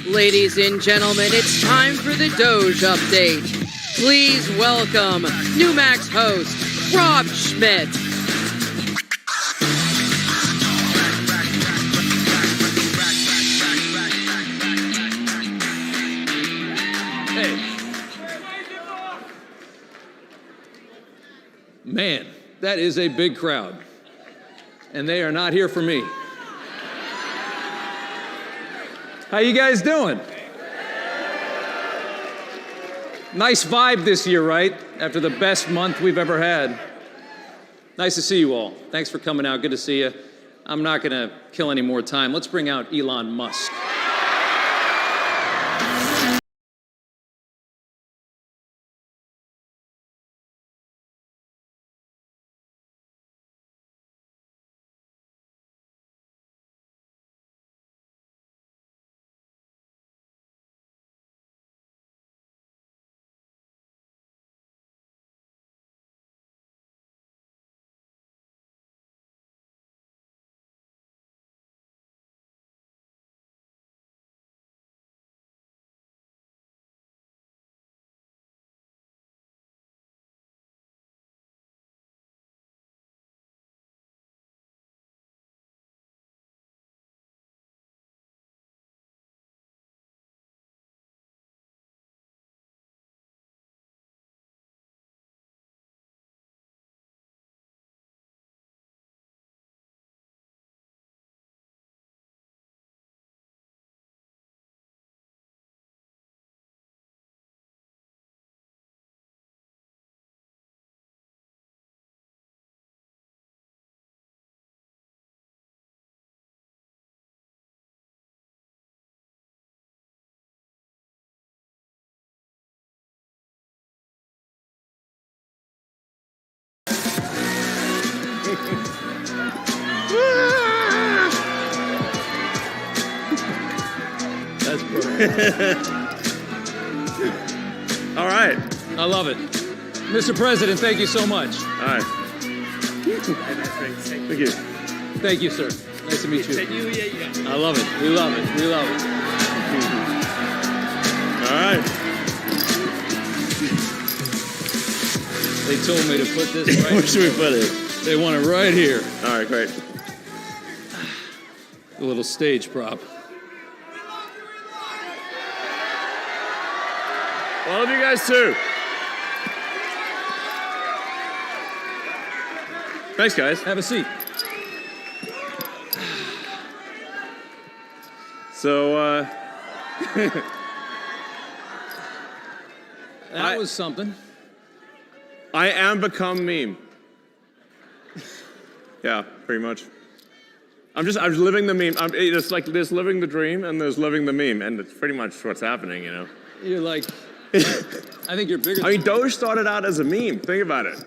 Ladies and gentlemen, it's time for the Doge Update. Please welcome Newmax host, Rob Schmidt. Man, that is a big crowd, and they are not here for me. How you guys doing? Nice vibe this year, right? After the best month we've ever had. Nice to see you all. Thanks for coming out. Good to see you. I'm not going to kill any more time. Let's bring out Elon Musk. That's perfect. All right. I love it. Mr. President, thank you so much. All right. Thank you. Thank you, sir. Nice to meet you. I love it. We love it. We love it. All right. They told me to put this right Where should we put it? They want it right here. All right, great. A little stage prop. All of you guys too. Thanks, guys. Have a seat. So, that was something. I am become meme. Yeah, pretty much. I'm living the meme. It's like there's living the dream and there's living the meme, and it's pretty much what's happening, you know. You're like, I think you're bigger. I mean, Doge started out as a meme. Think about it.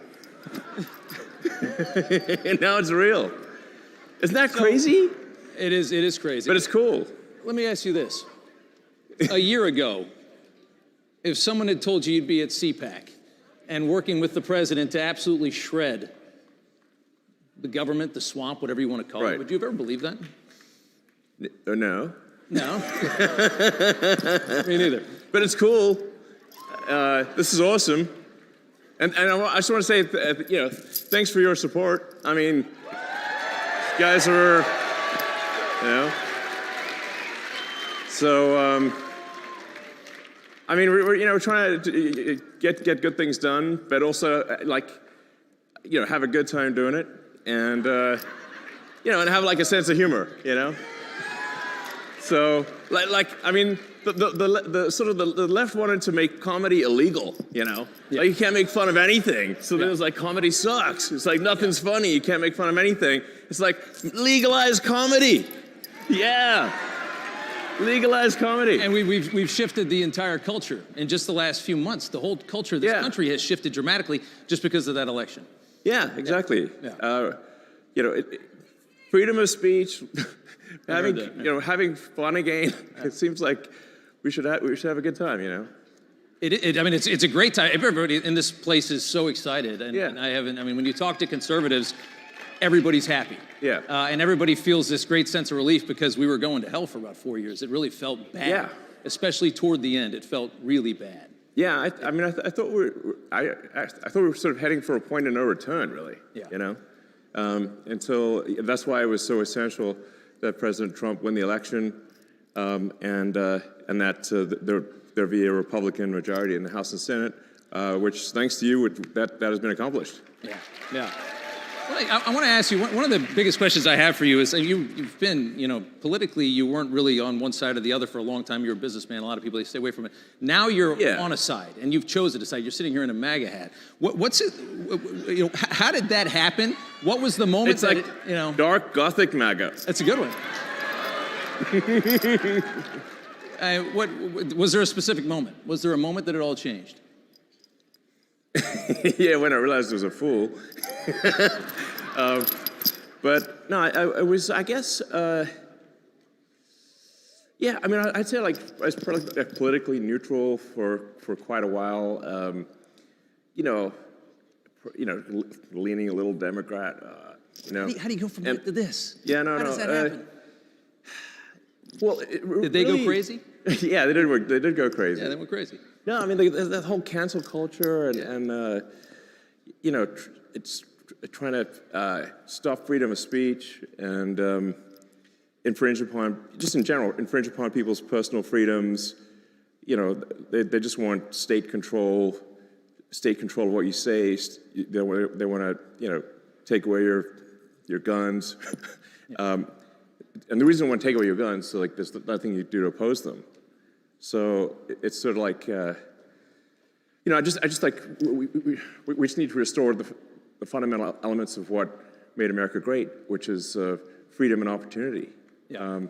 And now it's real. Isn't that crazy? It is crazy. But it's cool. Let me ask you this. A year ago, if someone had told you you'd be at CPAC and working with the president to absolutely shred the government, the swamp, whatever you want to call it, would you have ever believed that? No. No? Me neither. But it's cool. This is awesome. And I just want to say, thanks for your support. I mean, you guys are, you know. So, I mean, we're trying to get good things done, but also, have a good time doing it. And, and have, like, a sense of humor, you know? So, I mean, the left wanted to make comedy illegal, you know? Yeah. Like, you can't make fun of anything. So then it was like, comedy sucks. It's like, nothing's funny. You can't make fun of anything. It's like, legalize comedy. Yeah. Legalize comedy. And we've shifted the entire culture in just the last few months. The whole culture of this country has shifted dramatically just because of that election. Yeah, exactly. Yeah. Freedom of speech, having fun again. It seems like we should have a good time, you know. I mean, it's a great time. Everybody in this place is so excited, and when you talk to conservatives, everybody's happy. Yeah. And everybody feels this great sense of relief because we were going to hell for about 4 years. It really felt bad. Yeah. especially toward the end. It felt really bad. Yeah, I mean, I thought I thought we were sort of heading for a point of no return, really. Yeah. You know, until that's why it was so essential that President Trump win the election, and that there be a Republican majority in the House and Senate, which, thanks to you, that has been accomplished. Yeah. Yeah. Well, I want to ask you, one of the biggest questions I have for you is, you've been, politically, you weren't really on one side or the other for a long time. You're a businessman. A lot of people, they stay away from it. Now you're on a side, and you've chosen a side. You're sitting here in a MAGA hat. What's it, how did that happen? What was the moment It's dark Gothic MAGA. That's a good one. What was there a specific moment? Was there a moment that it all changed? Yeah, when I realized I was a fool. But no, I was, I guess, yeah, I mean, I'd say I was probably politically neutral for quite a while. Leaning a little Democrat. How do you go from that to this? Yeah, no. How does that happen? Well, did they go crazy? Yeah, they did. They did go crazy. Yeah, they went crazy. No, I mean that whole cancel culture and it's trying to stop freedom of speech and infringe upon people's personal freedoms. They just want state control of what you say. They want to take away your guns. And the reason they want to take away your guns is there's nothing you do to oppose them. So it's sort of like, I just like we just need to restore the fundamental elements of what made America great, which is freedom and opportunity. Yeah.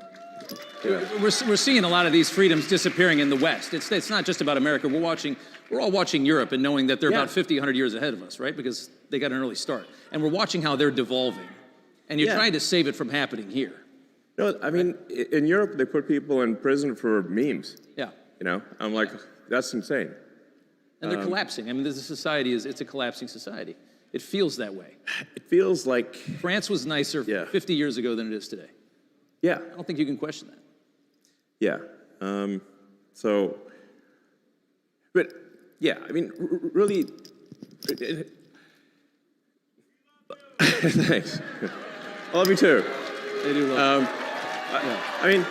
We're seeing a lot of these freedoms disappearing in the West. It's not just about America. We're all watching Europe and knowing that they're about 50, 100 years ahead of us, right? Because they got an early start. And we're watching how they're devolving. And you're trying to save it from happening here. No, I mean, in Europe, they put people in prison for memes. Yeah. I'm like, that's insane. And they're collapsing. I mean, this society it's a collapsing society. It feels that way. It feels like France was nicer 50 years ago than it is today. Yeah. I don't think you can question that. Yeah. But yeah, I mean, really. Thanks. I love you too. They do love. I mean,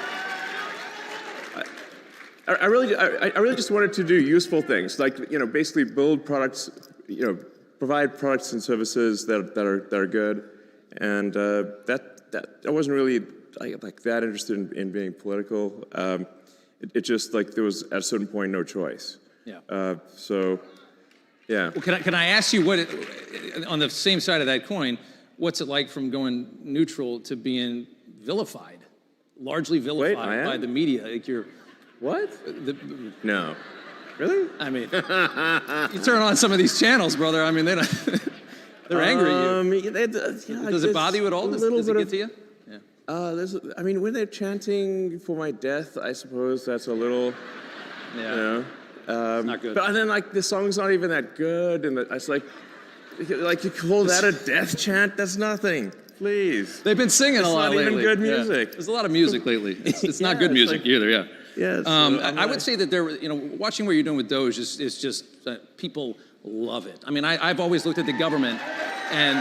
I really just wanted to do useful things, basically build products, provide products and services that are good, and I wasn't really that interested in being political. It just there was at a certain point no choice. Yeah. Yeah. Well, can I ask you on the same side of that coin, what's it like from going neutral to being vilified, largely vilified by the media? You're what? No. Really? I mean, you turn on some of these channels, brother. I mean, they're angry at you. Does it bother you at all? Does it get to you? Yeah. When they're chanting for my death, I suppose that's a little, it's not good. But then, the song's not even that good, and it's you call that a death chant? That's nothing. Please. They've been singing a lot lately. It's not even good music. Yeah. There's a lot of music lately. It's not good music either. Yeah. Yeah. I would say that watching what you're doing with Doge is just people love it. I mean, I've always looked at the government, and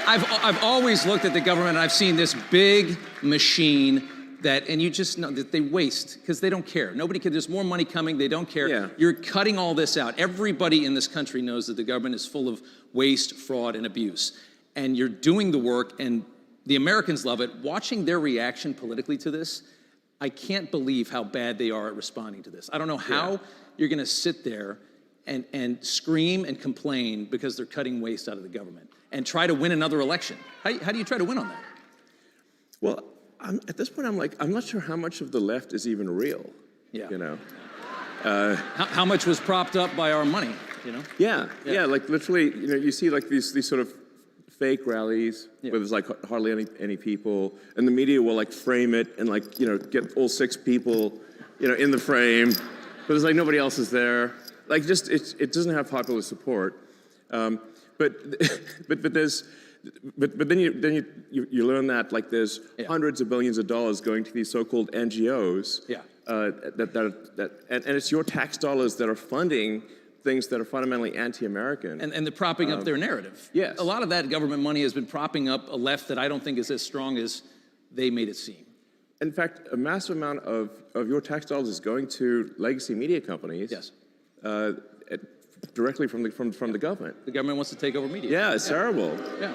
I've always looked at the government, and I've seen this big machine and you just know that they waste because they don't care. Nobody can. There's more money coming. They don't care. Yeah. You're cutting all this out. Everybody in this country knows that the government is full of waste, fraud, and abuse. And you're doing the work, and the Americans love it. Watching their reaction politically to this, I can't believe how bad they are at responding to this. I don't know how you're going to sit there and scream and complain because they're cutting waste out of the government and try to win another election. How do you try to win on that? Well, at this point, I'm not sure how much of the left is even real. Yeah. How much was propped up by our money? Yeah. Literally, you see these sort of fake rallies where there's hardly any people, and the media will frame it and get all 6 people, in the frame, but there's nobody else is there. It doesn't have popular support. But but then you learn that like there's hundreds of billions of dollars going to these so-called NGOs. Yeah. And it's your tax dollars that are funding things that are fundamentally anti-American. And they're propping up their narrative. Yes. A lot of that government money has been propping up a left that I don't think is as strong as they made it seem. In fact, a massive amount of your tax dollars is going to legacy media companies. Yes. Directly from the government. The government wants to take over media. Yeah, it's terrible. Yeah.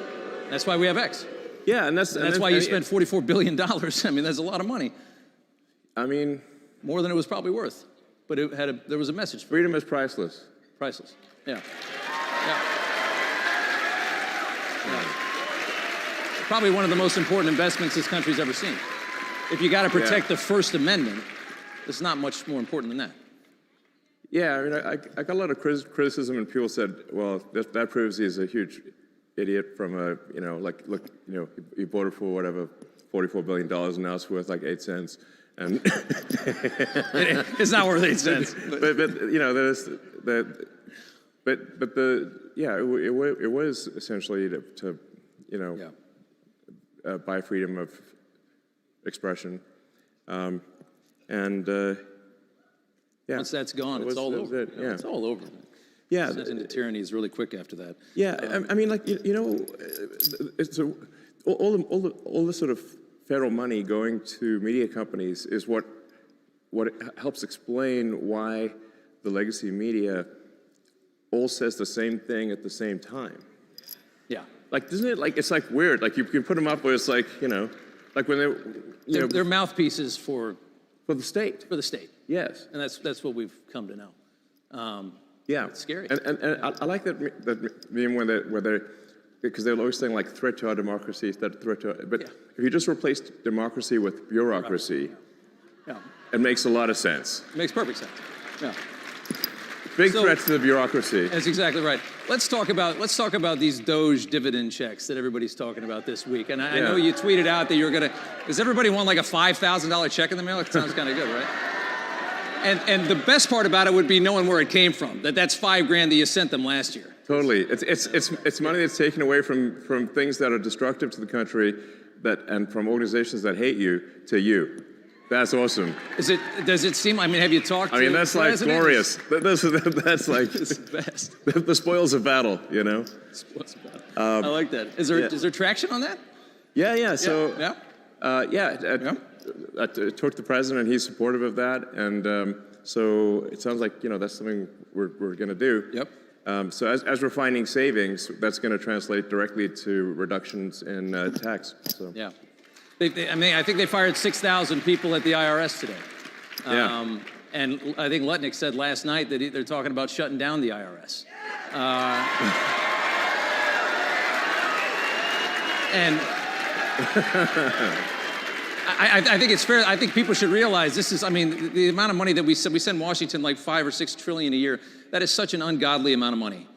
That's why we have X. Yeah, and that's why you spent $44 billion. I mean, that's a lot of money. I mean, more than it was probably worth. But there was a message. Freedom is priceless. Priceless. Yeah. Yeah. Probably one of the most important investments this country's ever seen. If you got to protect the First Amendment, it's not much more important than that. Yeah, I mean, I got a lot of criticism, and people said, "Well, that proves he's a huge idiot from a, look, he bought it for whatever, $44 billion, and now it's worth like 8 cents." And it's not worth 8 cents. but there's it was essentially to buy freedom of expression, Once that's gone, it's all over. It's all over. Yeah, descent into tyranny is really quick after that. Yeah, I mean, like all the sort of federal money going to media companies is what helps explain why the legacy media all says the same thing at the same time. Yeah, like isn't it like it's like weird? Like you can put them up where it's like like when they're mouthpieces for the state. For the state. Yes, and that's what we've come to know. Yeah, it's scary. And I like that meme where they because they're always saying like threat to our democracy, threat to. But if you just replace democracy with bureaucracy, it makes a lot of sense. It makes perfect sense. Yeah. Big threat to the bureaucracy. That's exactly right. Let's talk about these Doge dividend checks that everybody's talking about this week. And I know you tweeted out that you're gonna. Does everybody want like a $5,000 check in the mail? It sounds kind of good, right? And the best part about it would be knowing where it came from. That's $5,000 that you sent them last year. Totally. It's money that's taken away from things that are destructive to the country, and from organizations that hate you to you. That's awesome. Does it seem? I mean, have you talked? I mean, that's like glorious. That's like it's the best. The spoils of battle. Spoils of battle. I like that. Is there traction on that? Yeah. So I talked to the president, and he's supportive of that, and so it sounds like that's something we're going to do. Yep. So as we're finding savings, that's going to translate directly to reductions in tax. So yeah, I think they fired 6,000 people at the IRS today. And I think Lutnick said last night that they're talking about shutting down the IRS. And I think it's fair. I think people should realize this is. I mean, the amount of money that we send Washington like $5 or $6 trillion a year. That is such an ungodly amount of money.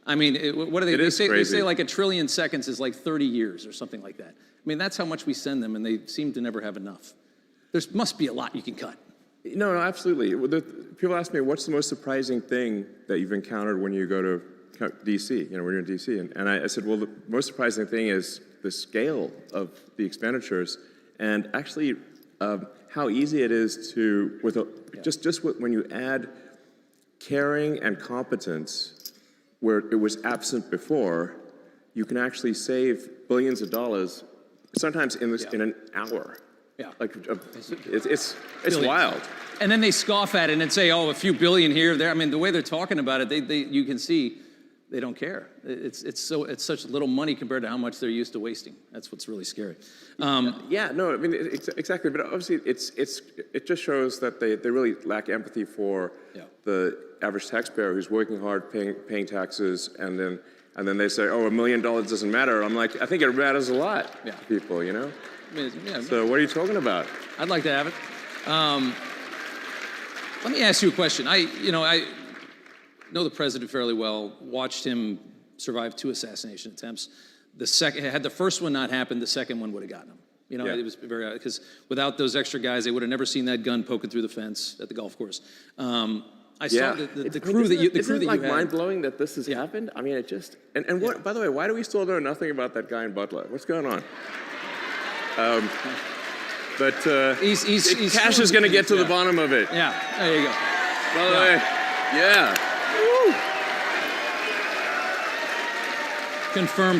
I mean, what do they? They say like a trillion seconds is like 30 years or something like that. I mean, that's how much we send them, and they seem to never have enough. There must be a lot you can cut. No, absolutely. People ask me, what's the most surprising thing that you've encountered when you go to D.C., when you're in D.C.? And I said, well, the most surprising thing is the scale of the expenditures and actually how easy it is to, when you add caring and competence where it was absent before, you can actually save billions of dollars, sometimes in an hour. Yeah, like it's wild. And then they scoff at it and say, "Oh, a few billion here, there." I mean, the way they're talking about it, you can see they don't care. It's such little money compared to how much they're used to wasting. That's what's really scary. No, I mean exactly. But obviously, it just shows that they really lack empathy for the average taxpayer who's working hard, paying taxes, and then they say, "Oh, $1 million doesn't matter." I'm like, I think it matters a lot to people, So what are you talking about? I'd like to have it. Let me ask you a question. I know the president fairly well, watched him survive 2 assassination attempts. Had the first one not happened, the second one would have gotten him. It was because without those extra guys, they would have never seen that gun poking through the fence at the golf course. I saw the crew that you Isn't it had. mind-blowing that this has happened? I mean, it just... And what, by the way, why do we still know nothing about that guy in Butler? What's going on? But Cash is going to get to the bottom of it. Yeah, there you go. By the way, Woo.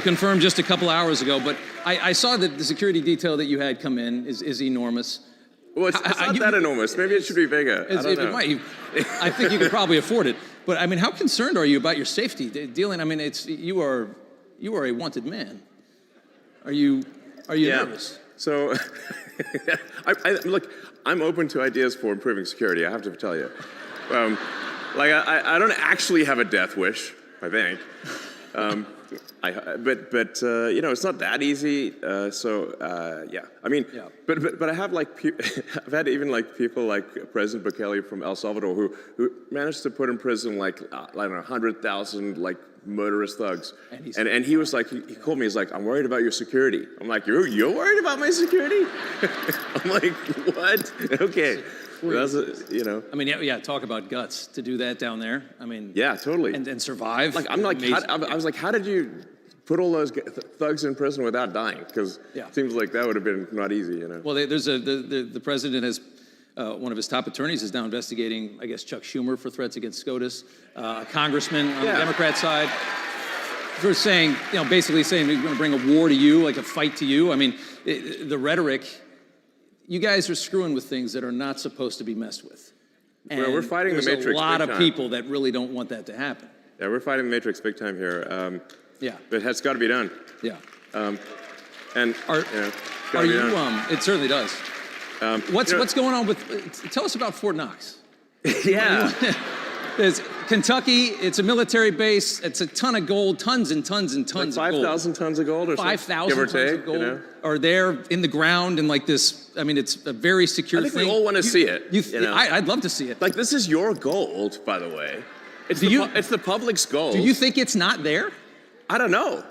Confirmed just a couple hours ago, but I saw that the security detail that you had come in is enormous. Well, it's not that enormous. Maybe it should be bigger. I don't know. I think you could probably afford it. But I mean, how concerned are you about your safety? Dealing, I mean, you are a wanted man. Are you nervous? So, look, I'm open to ideas for improving security, I have to tell you. I don't actually have a death wish, I think. But you know, it's not that easy. Yeah. I mean, but I have I've had even people like President Bukele from El Salvador who managed to put in prison I don't know 100,000 murderous thugs. And he was he called me. He's like, I'm worried about your security. I'm like, you're worried about my security? I'm like, what? Okay. That's you know. I mean, yeah. Talk about guts to do that down there. I mean, yeah, totally. And survive. I was like, how did you put all those thugs in prison without dying? Because it seems like that would have been not easy, you know. Well, there's the president has one of his top attorneys is now investigating, I guess, Chuck Schumer for threats against SCOTUS, a congressman on the Democrat side for saying, basically saying we're going to bring a war to you, like a fight to you. I mean, the rhetoric. You guys are screwing with things that are not supposed to be messed with. And we're fighting the Matrix. There's a lot big of time. people that really don't want that to happen. Yeah, we're fighting the Matrix big time here. Yeah. But it's got to be done. Yeah. And are you? It certainly does. What's going on with? Tell us about Fort Knox. Yeah. There's Kentucky. It's a military base. It's a ton of gold, tons and tons and tons of gold. 5,000 tons of gold, or 5,000 tons of gold are there in the ground and this. I mean, it's a very secure thing. I think we all want to see it. I'd love to see it. This is your gold, by the way. It's the public's gold. Do you think it's not there? I don't know.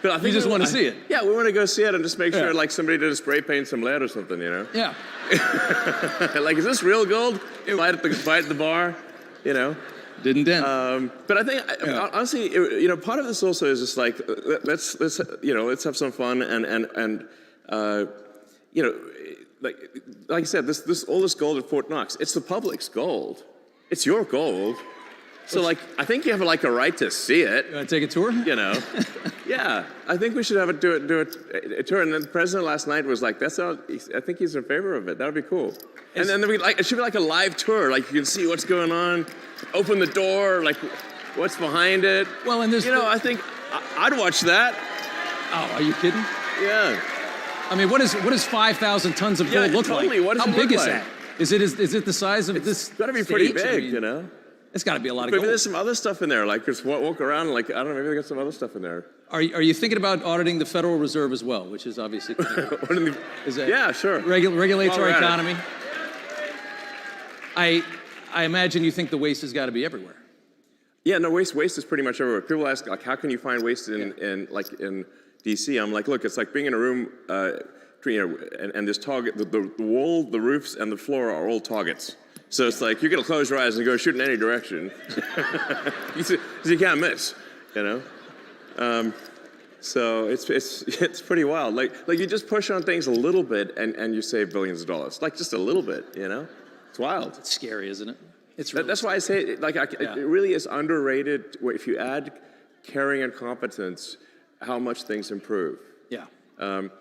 But I think you just want to see it. Yeah, we want to go see it and just make sure somebody did a spray paint some lead or something, you know? Yeah. Is this real gold? Fight at the bar, you know? Didn't dent. But I think honestly, part of this also is just let's have some fun and like I said, all this gold at Fort Knox, it's the public's gold. It's your gold. So I think you have a right to see it. You want to take a tour? You know, yeah. I think we should have do a tour. And then the president last night was like, I think he's in favor of it. That would be cool. And then it should be a live tour. You can see what's going on, open the door, what's behind it. Well, and there's I think I'd watch that. Oh, are you kidding? Yeah. I mean, what does 5,000 tons of gold look like? What does How it big look is like? that? Is it the size of this? It's got to be pretty big, you know. It's got to be a lot of Maybe gold. there's some other stuff in there, just walk around, I don't know, maybe they got some other stuff in there. Are you thinking about auditing the Federal Reserve as well, which is obviously yeah, sure. Regulates our economy. I imagine you think the waste has got to be everywhere. Yeah, no, waste is pretty much everywhere. People ask, how can you find waste in DC? I'm like, look, it's like being in a room, and this target, the wall, the roofs, and the floor are all targets. So it's you're gonna close your eyes and go shoot in any direction, because you can't miss, you know. So it's pretty wild. You just push on things a little bit and you save billions of dollars. Just a little bit, you know. It's wild. It's scary, isn't it? That's why I say it really is underrated. If you add caring and competence, how much things improve. Yeah. And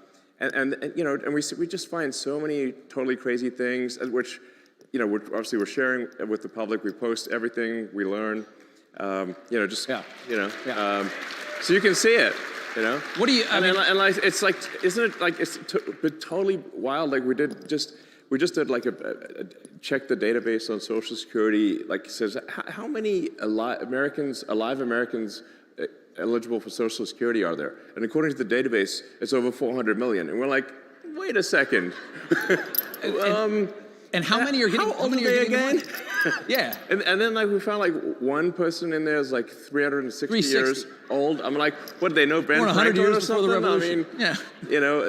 we just find so many totally crazy things, which, we're sharing with the public. We post everything we learn, so you can see it, you know. What do you? It's isn't it it's totally wild? We just did a check the database on Social Security. Says how many alive Americans eligible for Social Security are there? And according to the database, it's over 400 million. And we're like, wait a second. And how many are getting? How old are they again? Yeah. And then like we found like one person in there is like 360 years old. I'm like, what, do they know Ben Franklin years or before the something? revolution. I mean, you know,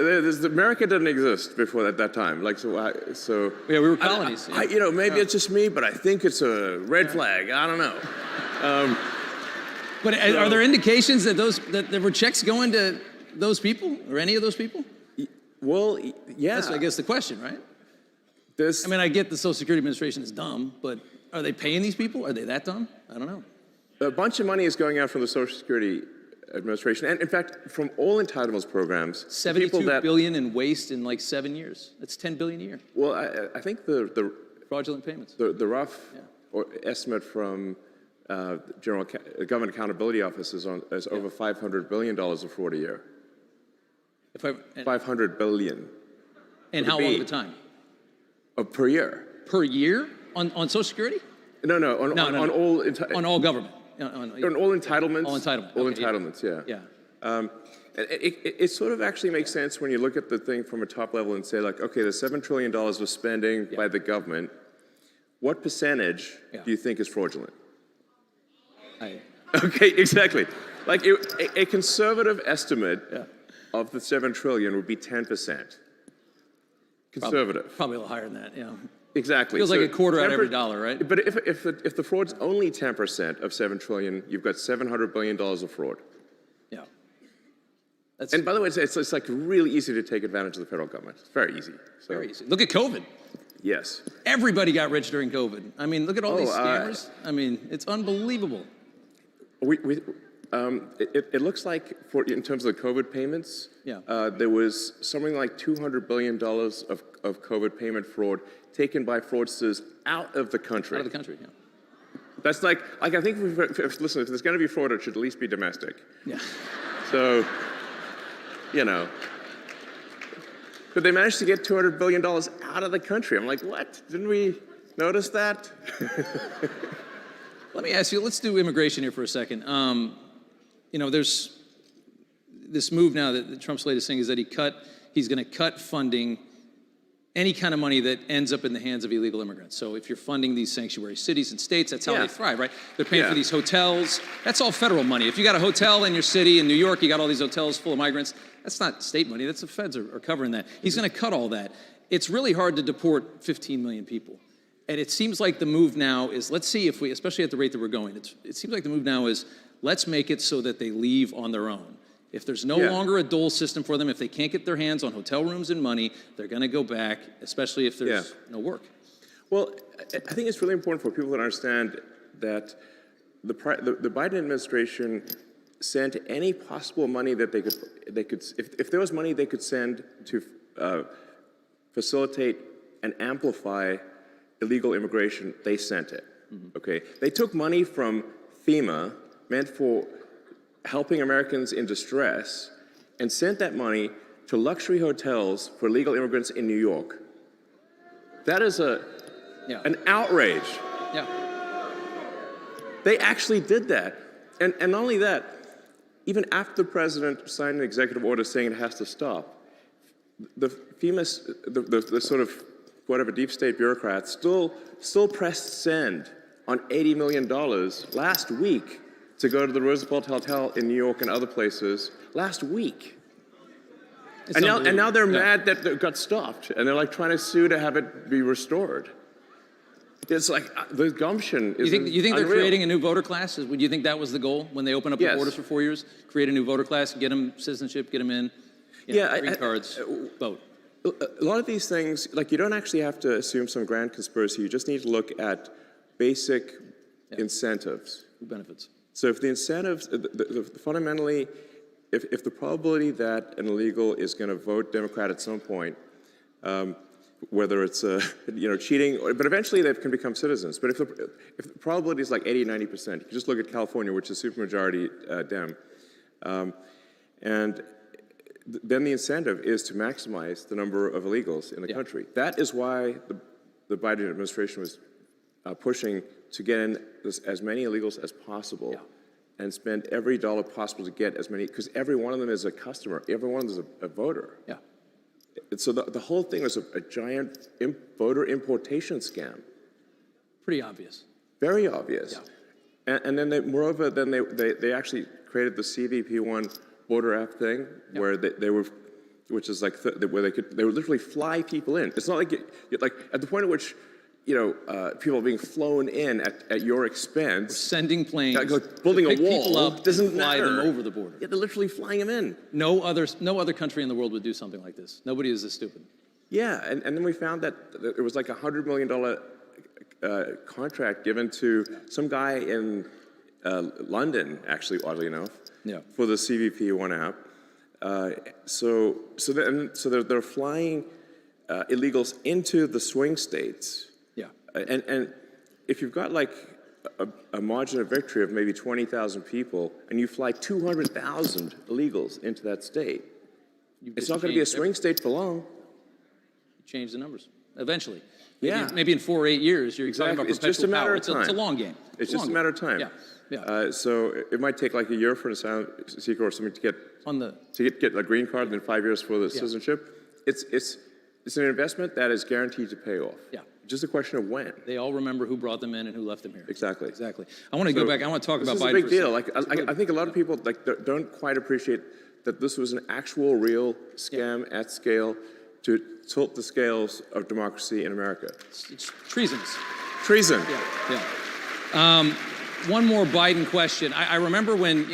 America didn't exist before that time. Like, so. Yeah, we were colonies. You know, maybe it's just me, but I think it's a red flag. I don't know. But are there indications that there were checks going to those people or any of those people? Well, yeah. That's, I guess, the question, right? I mean, I get the Social Security Administration is dumb, but are they paying these people? Are they that dumb? I don't know. A bunch of money is going out from the Social Security Administration, and in fact, from all entitlements programs. $72 billion in waste in like 7 years. That's $10 billion a year. Well, I think the fraudulent payments. The rough estimate from Government Accountability Office is over $500 billion of fraud a year. $500 billion. And how long of a time? Per year. Per year on Social Security? No, on all on all government. On all entitlements. All entitlements. All entitlements. Yeah. It sort of actually makes sense when you look at the thing from a top level and say, like, okay, there's $7 trillion of spending by the government. What percentage do you think is fraudulent? Okay, exactly. Like a conservative estimate of the $7 trillion would be 10%. Conservative. Probably a little higher than that, yeah. Exactly. Feels like a quarter out of every dollar, right? But if the fraud's only 10% of $7 trillion, you've got $700 billion of fraud. Yeah. And by the way, it's like really easy to take advantage of the federal government. It's very easy. So. Very easy. Look at COVID. Yes. Everybody got rich during COVID. I mean, look at all these scammers. I mean, it's unbelievable. It looks like, in terms of the COVID payments, there was something like $200 billion of COVID payment fraud taken by fraudsters out of the country. Out of the country, yeah. That's like I think, listen, if there's going to be fraud, it should at least be domestic. Yeah. So, you know. But they managed to get $200 billion out of the country. I'm like, what? Didn't we notice that? Let me ask you, let's do immigration here for a second. You know, there's this move now that Trump's latest thing is that he's going to cut funding, any kind of money that ends up in the hands of illegal immigrants. So if you're funding these sanctuary cities and states, that's how they thrive, right? They're paying for these hotels. That's all federal money. If you got a hotel in your city, in New York, you got all these hotels full of migrants, that's not state money. That's the feds are covering that. He's going to cut all that. It's really hard to deport 15 million people. And it seems like the move now is, let's see if we, especially at the rate that we're going, it seems like the move now is, let's make it so that they leave on their own. If there's no longer a dole system for them, if they can't get their hands on hotel rooms and money, they're going to go back, especially if there's no work. Well, I think it's really important for people to understand that the Biden administration sent any possible money that they could if there was money they could send to facilitate and amplify illegal immigration, they sent it. Okay, they took money from FEMA meant for helping Americans in distress and sent that money to luxury hotels for illegal immigrants in New York. That is an outrage. Yeah. They actually did that. And not only that, even after the president signed an executive order saying it has to stop, the FEMA, the sort of whatever deep state bureaucrats still pressed send on $80 million last week to go to the Roosevelt Hotel in New York and other places last week. And now they're mad that it got stopped, and they're like trying to sue to have it be restored. It's like the gumption is You think they're unreal. creating a new voter class? Would you think that was the goal when they open up the borders for 4 years? Create a new voter class, get them citizenship, get them in, green cards, vote. A lot of these things, like you don't actually have to assume some grand conspiracy. You just need to look at basic incentives. Benefits. So if the incentives, fundamentally, if the probability that an illegal is going to vote Democrat at some point, whether it's cheating, but eventually they can become citizens. But if the probability is like 80, 90%, you just look at California, which is supermajority Dem, and then the incentive is to maximize the number of illegals in the country. That is why the Biden administration was pushing to get in as many illegals as possible and spend every dollar possible to get as many, because every one of them is a customer. Every one of them is a voter. Yeah. So the whole thing was a giant voter importation scam. Pretty obvious. Very obvious. Yeah. And then moreover, then they actually created the CVP1 voter app thing, where they were, which is like where they would literally fly people in. It's not like like at the point at which people are being flown in at your expense. We're sending planes, building to pick a wall people up, doesn't and fly matter. them over the border. Yeah, they're literally flying them in. No other country in the world would do something like this. Nobody is this stupid. Yeah, and then we found that it was like $100 million contract given to some guy in London, actually, oddly enough, for the CVP1 app. So they're flying illegals into the swing states. Yeah. And if you've got like a margin of victory of maybe 20,000 people, and you fly 200,000 illegals into that state, it's not going to be a swing state for long. Change the numbers eventually. Maybe in 4 or 8 years, you're talking about It's just a matter of time. It's a long game. It's just a matter of time. Yeah. So it might take like a year for an asylum seeker or something to get a green card, and then 5 years for the citizenship. It's an investment that is guaranteed to pay off. Yeah. Just a question of when. They all remember who brought them in and who left them here. Exactly. I want to go back. I want to talk about Biden. This is a big deal. Like I think a lot of people don't quite appreciate that this was an actual, real scam at scale to tilt the scales of democracy in America. It's treasonous. Treason. Yeah. One more Biden question. I remember when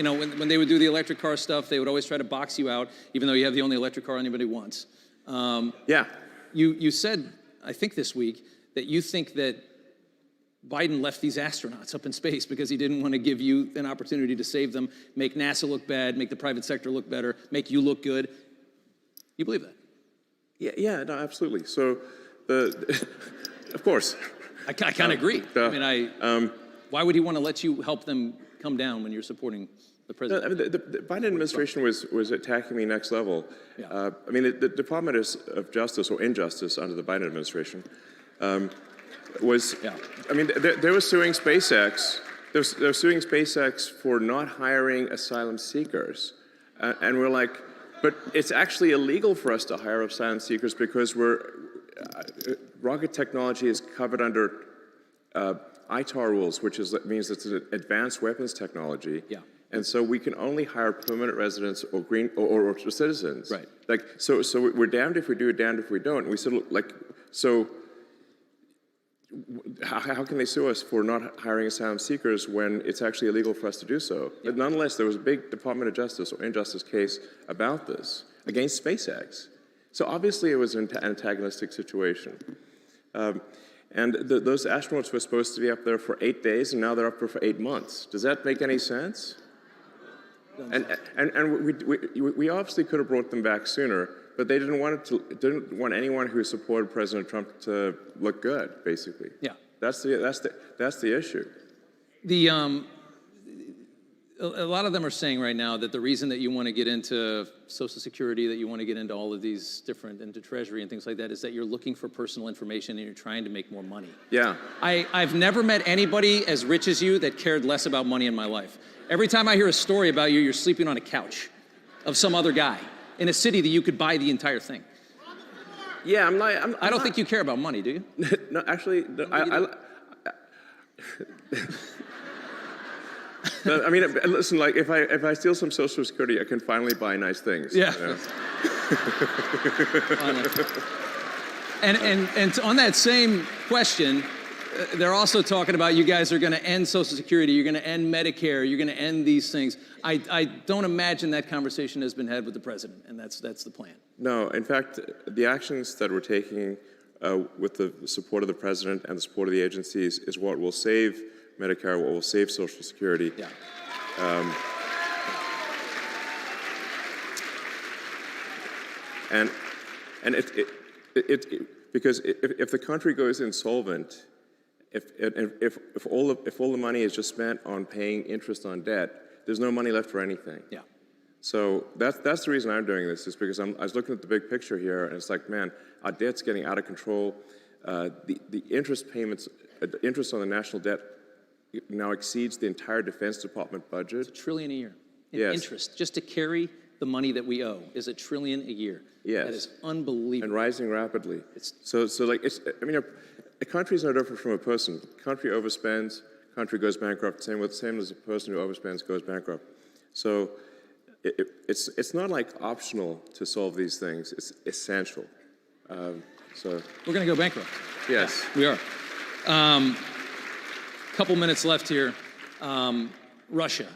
they would do the electric car stuff, they would always try to box you out, even though you have the only electric car anybody wants. You said, I think this week, that you think that Biden left these astronauts up in space because he didn't want to give you an opportunity to save them, make NASA look bad, make the private sector look better, make you look good. You believe that? Yeah, no, absolutely. So, of course. I kind of agree. Why would he want to let you help them come down when you're supporting the president? I mean, the Biden administration was attacking me next level. Yeah. The Department of Justice, or Injustice under the Biden administration, was. Yeah. They were suing SpaceX. They're suing SpaceX for not hiring asylum seekers, and we're like, but it's actually illegal for us to hire asylum seekers because rocket technology is covered under ITAR rules, which means it's an advanced weapons technology. Yeah. And so we can only hire permanent residents or or citizens. Right. So we're damned if we do, damned if we don't. And we said, how can they sue us for not hiring asylum seekers when it's actually illegal for us to do so? Yeah. But nonetheless, there was a big Department of Justice or Injustice case about this against SpaceX. So obviously it was an antagonistic situation. And those astronauts were supposed to be up there for 8 days, and now they're up there for 8 months. Does that make any sense? And we obviously could have brought them back sooner, but they didn't want anyone who supported President Trump to look good, basically. Yeah. That's the issue. A lot of them are saying right now that the reason that you want to get into Social Security, that you want to get into all of these into Treasury and things like that, is that you're looking for personal information and you're trying to make more money. Yeah. I've never met anybody as rich as you that cared less about money in my life. Every time I hear a story about you, you're sleeping on a couch of some other guy in a city that you could buy the entire thing. Yeah, I don't think you care about money, do you? No, actually, no, listen. Like, if I steal some Social Security, I can finally buy nice things. Yeah. And on that same question, they're also talking about you guys are going to end Social Security, you're going to end Medicare, you're going to end these things. I don't imagine that conversation has been had with the president, and that's the plan. No, in fact, the actions that we're taking with the support of the president and the support of the agencies is what will save Medicare, what will save Social Security. Yeah. Because if the country goes insolvent, if all the money is just spent on paying interest on debt, there's no money left for anything. Yeah. So that's the reason I'm doing this, is because I was looking at the big picture here, and it's like, man, our debt's getting out of control. The interest payments, interest on the national debt now exceeds the entire Defense Department budget. It's $1 trillion a year in Yes. interest, just to carry the money that we owe is $1 trillion a year. Yes. That is unbelievable. And rising rapidly. So like, I mean, a country is no different from a person. Country overspends, country goes bankrupt. Same as a person who overspends goes bankrupt. So it's not like optional to solve these things. It's essential. So we're going to go bankrupt. Yes. We are. Couple minutes left here. Russia.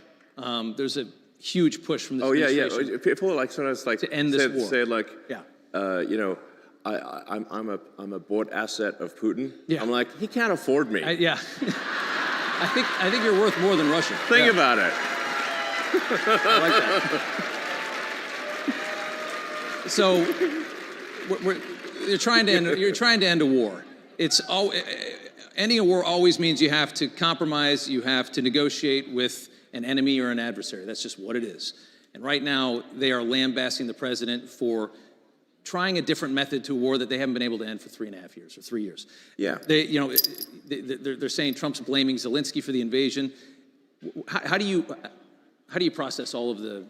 There's a huge push from this administration. Yeah. People like sometimes like to end this war. Say like, you know, I'm a bought asset of Putin. Yeah. I'm like, he can't afford me. Yeah. I think you're worth more than Russia. Think about it. I like that. So, you're trying to end a war. Ending a war always means you have to compromise, you have to negotiate with an enemy or an adversary. That's just what it is. And right now, they are lambasting the president for trying a different method to a war that they haven't been able to end for 3.5 years or 3 years. Yeah. They're saying Trump's blaming Zelensky for the invasion. How do you process all of the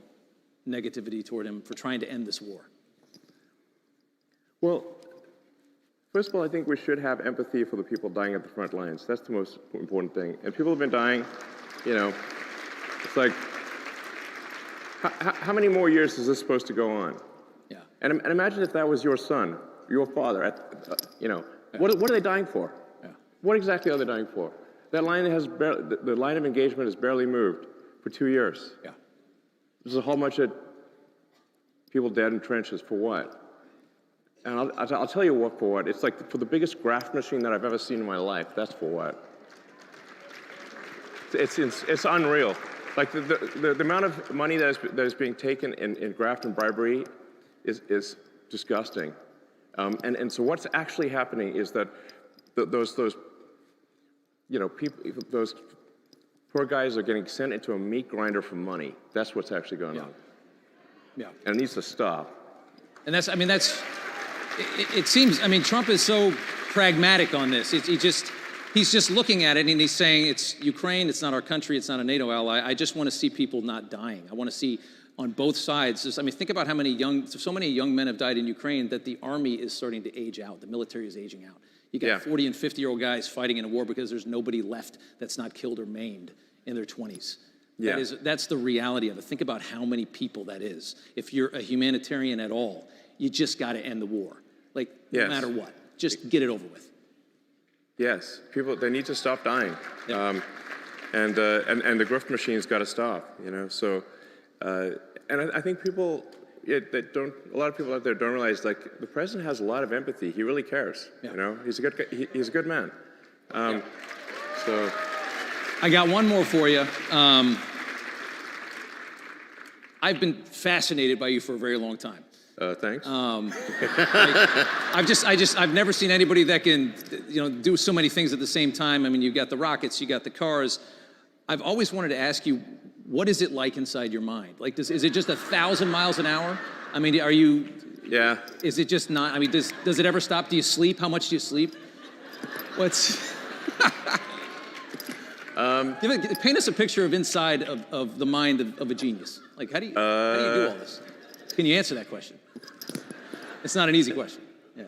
negativity toward him for trying to end this war? Well, first of all, I think we should have empathy for the people dying at the front lines. That's the most important thing. And people have been dying, you know, it's like, how many more years is this supposed to go on? Yeah. And imagine if that was your son, your father, you know, what are they dying for? Yeah. What exactly are they dying for? That line the line of engagement has barely moved for 2 years. Yeah. There's a whole bunch of people dead in trenches for what? And I'll tell you what for what. It's like for the biggest graft machine that I've ever seen in my life. That's for what. It's unreal. Like the amount of money that is being taken in graft and bribery is disgusting. And so what's actually happening is that those you know people, those poor guys are getting sent into a meat grinder for money. That's what's actually going on. Yeah. And it needs to stop. And it seems, Trump is so pragmatic on this. He's just looking at it and he's saying, it's Ukraine, it's not our country, it's not a NATO ally. I just want to see people not dying. I want to see on both sides. Think about how so many young men have died in Ukraine that the army is starting to age out. The military is aging out. You got 40 and 50-year-old guys fighting in a war because there's nobody left that's not killed or maimed in their 20s. Yeah. That's the reality of it. Think about how many people that is. If you're a humanitarian at all, you just got to end the war. No matter what. Just get it over with. Yes, people, they need to stop dying. Yep. And the grift machine's got to stop, you know, so, and I think people, a lot of people out there don't realize, like, the president has a lot of empathy. He really cares, you know, he's a good man. So. I got one more for you. I've been fascinated by you for a very long time. Thanks. I've never seen anybody that can, do so many things at the same time. You've got the rockets, you got the cars. I've always wanted to ask you, what is it like inside your mind? Like, is it just 1,000 miles an hour? Are you? Yeah. Is it just not? Does it ever stop? Do you sleep? How much do you sleep? Paint us a picture of inside of the mind of a genius. Like, how do you do all this? Can you answer that question? It's not an easy question. Yeah.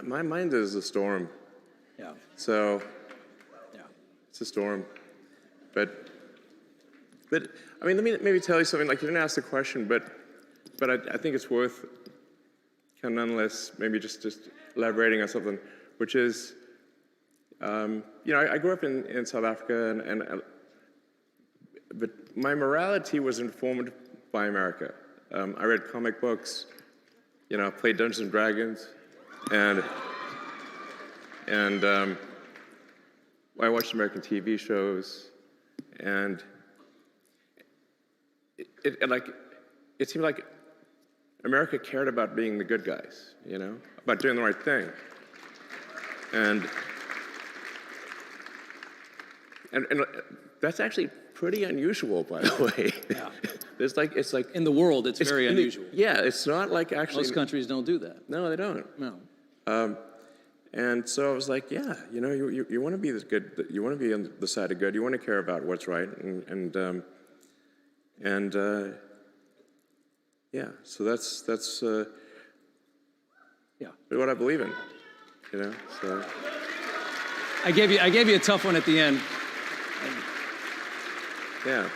My mind is a storm. Yeah. So. Yeah. It's a storm. But let me maybe tell you something. Like, you didn't ask the question, but I think it's worth kind of nonetheless maybe just elaborating on something, which is, I grew up in South Africa, but my morality was informed by America. I read comic books, played Dungeons and Dragons, and I watched American TV shows, and it seemed like America cared about being the good guys, about doing the right thing, and that's actually pretty unusual, by the way. Yeah. It's like in the world, it's very unusual. It's not like actually. Most countries don't do that. No, they don't. No. And so I was like, you want to be this good. You want to be on the side of good. You want to care about what's right, yeah, so that's Yeah. what I believe in, you know. So I gave you a tough one at the end. yeah.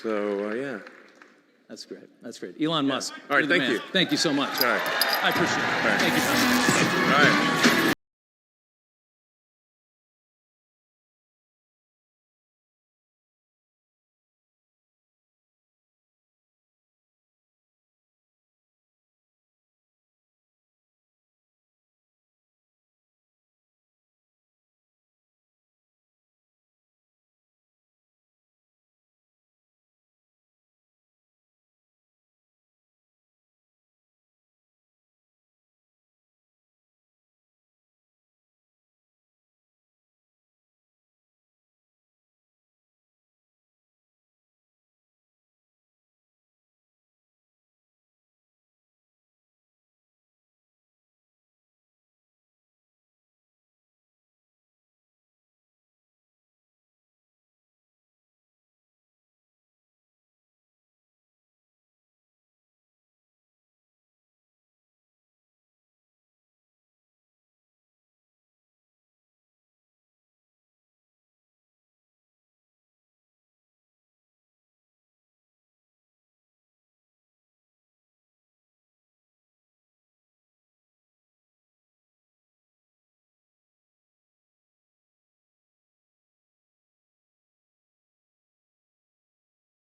So yeah. That's great. That's great. Elon Musk. All right, you're the thank man. you. Thank you so much. All right. I appreciate it. All right. Thank you so much. All right.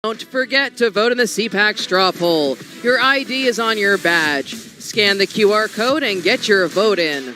Don't forget to vote in the CPAC straw poll. Your ID is on your badge. Scan the QR code and get your vote in.